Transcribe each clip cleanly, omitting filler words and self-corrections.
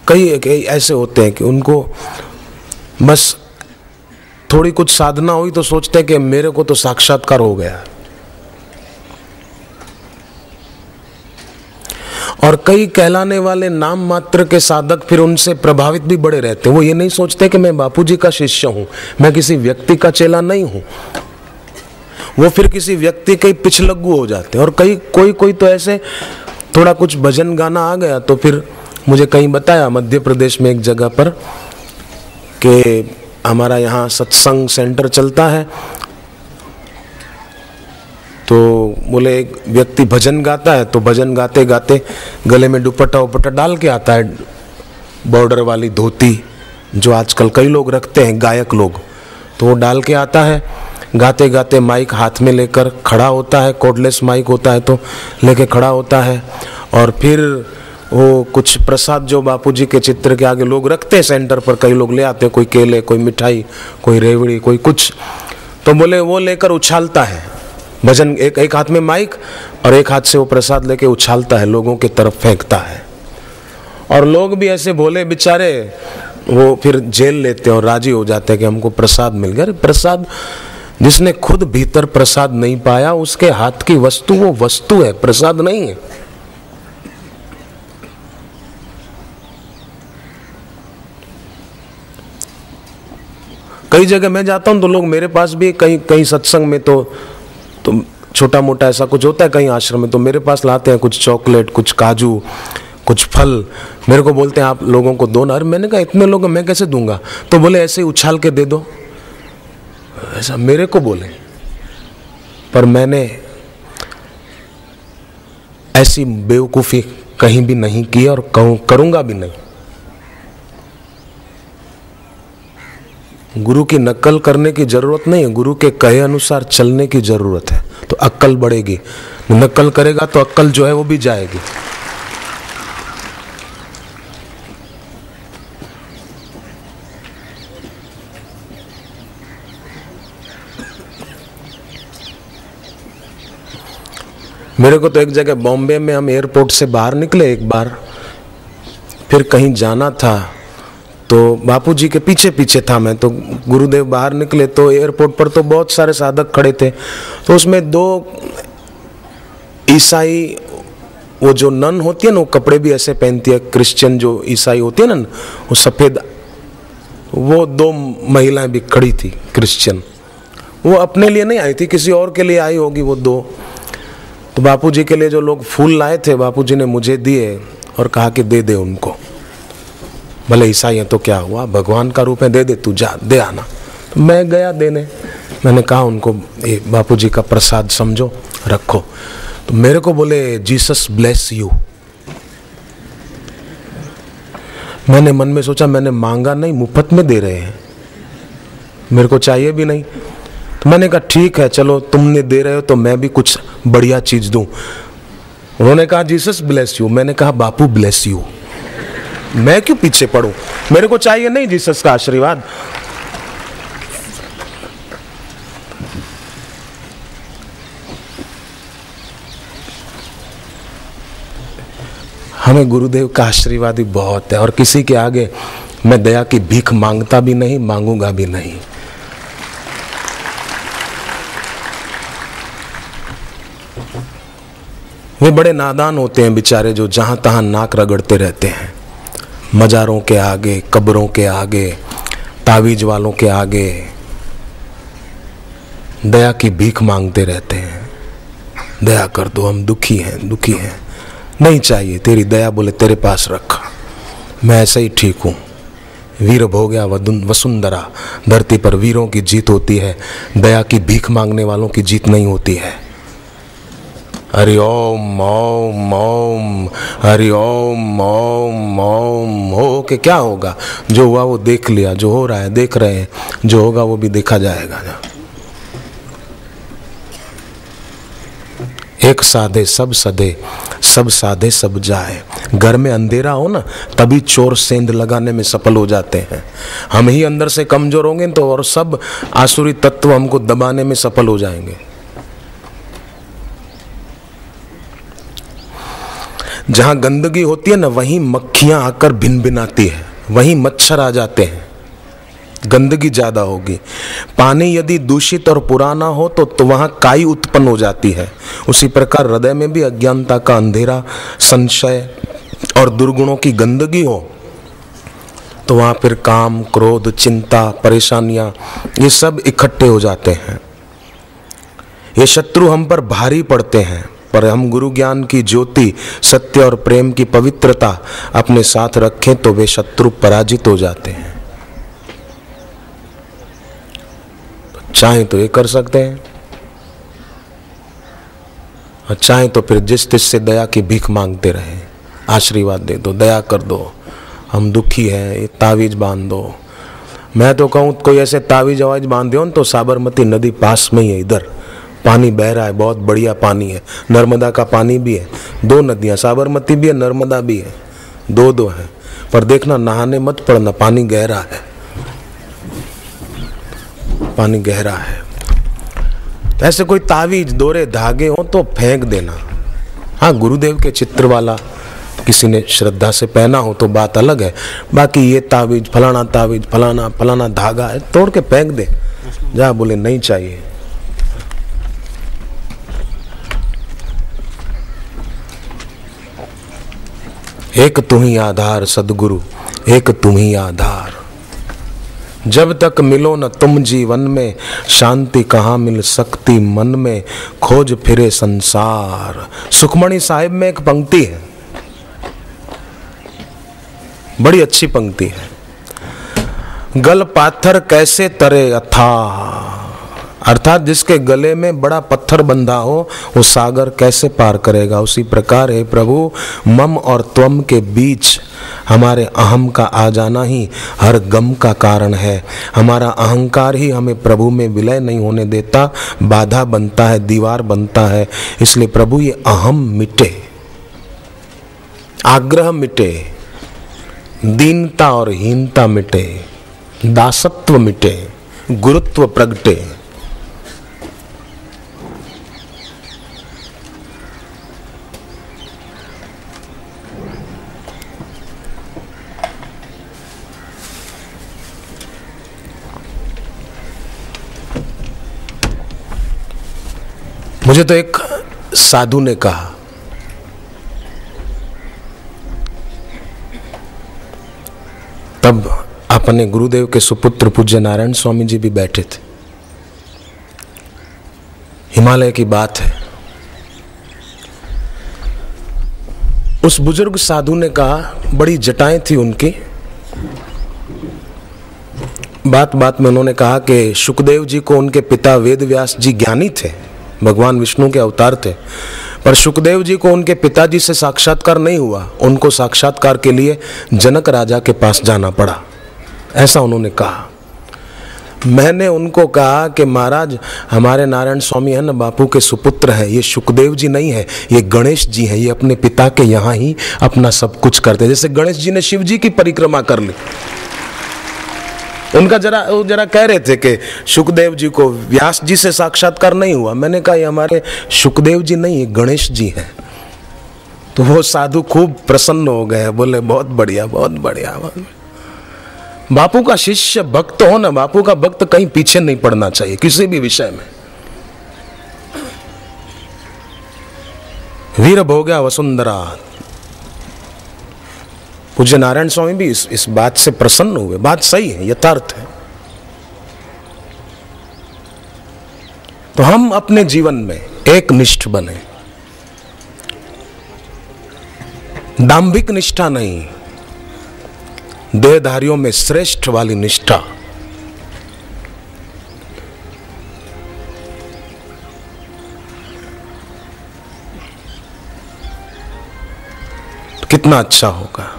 कई ऐसे होते हैं कि उनको बस थोड़ी कुछ साधना हुई तो सोचते हैं कि मेरे को तो साक्षात्कार हो गया। और कई कहलाने वाले नाम मात्र के साधक फिर उनसे प्रभावित भी बड़े रहते हैं। वो ये नहीं सोचते कि मैं बापूजी का शिष्य हूं, मैं किसी व्यक्ति का चेला नहीं हूं। वो फिर किसी व्यक्ति के पिछलग्गू हो जाते हैं। और कोई तो ऐसे थोड़ा कुछ भजन गाना आ गया तो फिर मुझे कहीं बताया मध्य प्रदेश में एक जगह पर कि हमारा यहाँ सत्संग सेंटर चलता है, तो बोले एक व्यक्ति भजन गाता है, तो भजन गाते गाते गले में दुपट्टा उपट्टा डाल के आता है, बॉर्डर वाली धोती जो आजकल कई लोग रखते हैं गायक लोग, तो वो डाल के आता है। गाते गाते माइक हाथ में लेकर खड़ा होता है, कॉर्डलेस माइक होता है तो लेके खड़ा होता है। और फिर वो कुछ प्रसाद जो बापूजी के चित्र के आगे लोग रखते हैं सेंटर पर, कई लोग ले आते हैं, कोई केले, कोई मिठाई, कोई रेवड़ी, कोई कुछ, तो बोले वो लेकर उछालता है भजन, एक हाथ में माइक और एक हाथ से वो प्रसाद लेके उछालता है, लोगों की तरफ फेंकता है। और लोग भी ऐसे भोले बेचारे वो फिर जेल लेते हैं और राजी हो जाते हैं कि हमको प्रसाद मिल गया। प्रसाद, जिसने खुद भीतर प्रसाद नहीं पाया उसके हाथ की वस्तु वो वस्तु है, प्रसाद नहीं है। कई जगह मैं जाता हूं तो लोग मेरे पास भी, कहीं सत्संग में तो छोटा मोटा ऐसा कुछ होता है, कहीं आश्रम में तो मेरे पास लाते हैं कुछ चॉकलेट, कुछ काजू, कुछ फल, मेरे को बोलते हैं आप लोगों को दो ना। अरे मैंने कहा इतने लोग मैं कैसे दूंगा, तो बोले ऐसे ही उछाल के दे दो, ऐसा मेरे को बोले। पर मैंने ऐसी बेवकूफ़ी कहीं भी नहीं की और करूंगा भी नहीं। गुरु की नकल करने की जरूरत नहीं है, गुरु के कहे अनुसार चलने की जरूरत है, तो अक्ल बढ़ेगी। नकल करेगा तो अक्ल जो है वो भी जाएगी। मेरे को तो एक जगह बॉम्बे में, हम एयरपोर्ट से बाहर निकले एक बार, फिर कहीं जाना था तो बापूजी के पीछे पीछे था मैं, तो गुरुदेव बाहर निकले तो एयरपोर्ट पर तो बहुत सारे साधक खड़े थे, तो उसमें दो ईसाई, वो जो नन होती है ना, वो कपड़े भी ऐसे पहनती है, क्रिश्चियन जो ईसाई होती है ना, वो सफ़ेद, वो दो महिलाएं भी खड़ी थी क्रिश्चियन। वो अपने लिए नहीं आई थी, किसी और के लिए आई होगी वो दो। तो बापूजी के लिए जो लोग फूल लाए थे बापूजी ने मुझे दिए और कहा कि दे दे उनको, भले ईसाई है तो क्या हुआ, भगवान का रूप है, दे दे, तू जा दे आना। तो मैं गया देने, मैंने कहा उनको ये बापूजी का प्रसाद समझो, रखो। तो मेरे को बोले जीसस ब्लेस यू। मैंने मन में सोचा मैंने मांगा नहीं, मुफ्त में दे रहे हैं, मेरे को चाहिए भी नहीं। तो मैंने कहा ठीक है चलो तुमने दे रहे हो तो मैं भी कुछ बढ़िया चीज दूं। उन्होंने कहा जीसस ब्लेस यू, मैंने कहा बापू ब्लेस यू। मैं क्यों पीछे पड़ूं, मेरे को चाहिए नहीं जीसस का आशीर्वाद। हमें गुरुदेव का आशीर्वाद ही बहुत है, और किसी के आगे मैं दया की भीख मांगता भी नहीं, मांगूंगा भी नहीं। वे बड़े नादान होते हैं बेचारे जो जहां तहां नाक रगड़ते रहते हैं, मजारों के आगे, कब्रों के आगे, तावीज वालों के आगे दया की भीख मांगते रहते हैं, दया कर दो, हम दुखी हैं, दुखी हैं। नहीं चाहिए तेरी दया, बोले तेरे पास रख, मैं ऐसे ही ठीक हूँ। वीर भोग्या वसुंधरा, धरती पर वीरों की जीत होती है, दया की भीख मांगने वालों की जीत नहीं होती है। हरि ओम ओम ओम, हरि ओम ओम ओम। हो के क्या होगा, जो हुआ वो देख लिया, जो हो रहा है देख रहे हैं, जो होगा वो भी देखा जाएगा। एक साधे सब सधे, सब साधे सब जाए। घर में अंधेरा हो ना तभी चोर सेंध लगाने में सफल हो जाते हैं। हम ही अंदर से कमजोर होंगे तो और सब आसुरी तत्व हमको दबाने में सफल हो जाएंगे। जहां गंदगी होती है ना, वहीं मक्खियां आकर भिन भिनाती है, वहीं मच्छर आ जाते हैं, गंदगी ज्यादा होगी। पानी यदि दूषित और पुराना हो तो वहां काई उत्पन्न हो जाती है। उसी प्रकार हृदय में भी अज्ञानता का अंधेरा, संशय और दुर्गुणों की गंदगी हो तो वहां फिर काम, क्रोध, चिंता, परेशानियां, ये सब इकट्ठे हो जाते हैं। ये शत्रु हम पर भारी पड़ते हैं, पर हम गुरु ज्ञान की ज्योति, सत्य और प्रेम की पवित्रता अपने साथ रखें तो वे शत्रु पराजित हो जाते हैं। तो चाहे तो ये कर सकते हैं और चाहे तो फिर जिस तिस से दया की भीख मांगते रहे, आशीर्वाद दे दो, दया कर दो, हम दुखी हैं, ये तावीज बांध दो। मैं तो कहूँ कोई ऐसे तावीज आवाज बांध दो तो साबरमती नदी पास में ही है, इधर पानी बह रहा है, बहुत बढ़िया पानी है, नर्मदा का पानी भी है, 2 नदियाँ, साबरमती भी है, नर्मदा भी है, 2 है। पर देखना नहाने मत पड़ना, पानी गहरा है, पानी गहरा है। ऐसे कोई तावीज, दोरे, धागे हो तो फेंक देना। हाँ, गुरुदेव के चित्र वाला किसी ने श्रद्धा से पहना हो तो बात अलग है, बाकी ये तावीज, फलाना तावीज, फलाना फलाना धागा है, तोड़ के फेंक दे, जा बोले नहीं चाहिए। एक तुम ही आधार सद्गुरु, एक तुम ही आधार। जब तक मिलो न तुम जीवन में, शांति कहाँ मिल सकती मन में, खोज फिरे संसार। सुखमणि साहिब में एक पंक्ति है, बड़ी अच्छी पंक्ति है। गल पाथर कैसे तरे अथाह, अर्थात जिसके गले में बड़ा पत्थर बंधा हो वो सागर कैसे पार करेगा। उसी प्रकार है प्रभु, मम और त्वम के बीच हमारे अहम का आ जाना ही हर गम का कारण है। हमारा अहंकार ही हमें प्रभु में विलय नहीं होने देता, बाधा बनता है, दीवार बनता है। इसलिए प्रभु ये अहम मिटे, आग्रह मिटे, दीनता और हीनता मिटे, दासत्व मिटे, गुरुत्व प्रगटे। मुझे तो एक साधु ने कहा, तब अपने गुरुदेव के सुपुत्र पूज्य नारायण स्वामी जी भी बैठे थे। हिमालय की बात है। उस बुजुर्ग साधु ने कहा, बड़ी जटाएं थी उनकी, बात बात में उन्होंने कहा कि शुकदेव जी को उनके पिता वेद व्यास जी ज्ञानी थे, भगवान विष्णु के अवतार थे, पर शुकदेव जी को उनके पिताजी से साक्षात्कार नहीं हुआ, उनको साक्षात्कार के लिए जनक राजा के पास जाना पड़ा, ऐसा उन्होंने कहा। मैंने उनको कहा कि महाराज, हमारे नारायण स्वामी है ना, बापू के सुपुत्र है, ये शुकदेव जी नहीं है, ये गणेश जी हैं, ये अपने पिता के यहाँ ही अपना सब कुछ करते हैं। जैसे गणेश जी ने शिव जी की परिक्रमा कर ली, उनका जरा कह रहे थे कि शुकदेव जी को व्यास जी से साक्षात्कार नहीं हुआ। मैंने कहा ये हमारे शुकदेव जी नहीं, ये गणेश जी हैं। तो वो साधु खूब प्रसन्न हो गए, बोले बहुत बढ़िया, बहुत बढ़िया। बापू का शिष्य भक्त हो ना, बापू का भक्त कहीं पीछे नहीं पड़ना चाहिए किसी भी विषय में। वीर भोग्या वसुंधरा। पूज्य नारायण स्वामी भी इस बात से प्रसन्न हुए। बात सही है, यथार्थ है। तो हम अपने जीवन में एक निष्ठ बने, दाम्भिक निष्ठा नहीं, देहधारियों में श्रेष्ठ वाली निष्ठा। कितना अच्छा होगा।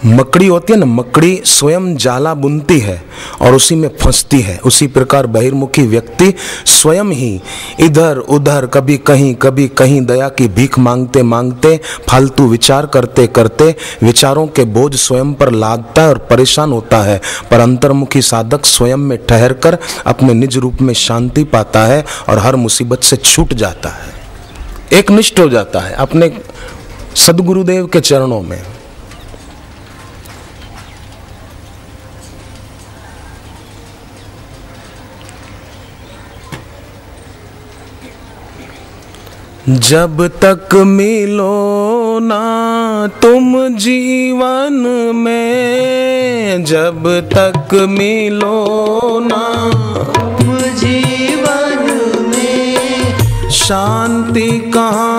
मकड़ी होती है ना, मकड़ी स्वयं जाला बुनती है और उसी में फंसती है। उसी प्रकार बहिर्मुखी व्यक्ति स्वयं ही इधर उधर, कभी कहीं दया की भीख मांगते मांगते, फालतू विचार करते करते विचारों के बोझ स्वयं पर लादता है और परेशान होता है। पर अंतर्मुखी साधक स्वयं में ठहरकर अपने निज रूप में शांति पाता है और हर मुसीबत से छूट जाता है। एक निष्ठ हो जाता है अपने सद्गुरुदेव के चरणों में। जब तक मिलो ना तुम जीवन में, जब तक मिलो ना तुम जीवन में, शांति कहाँ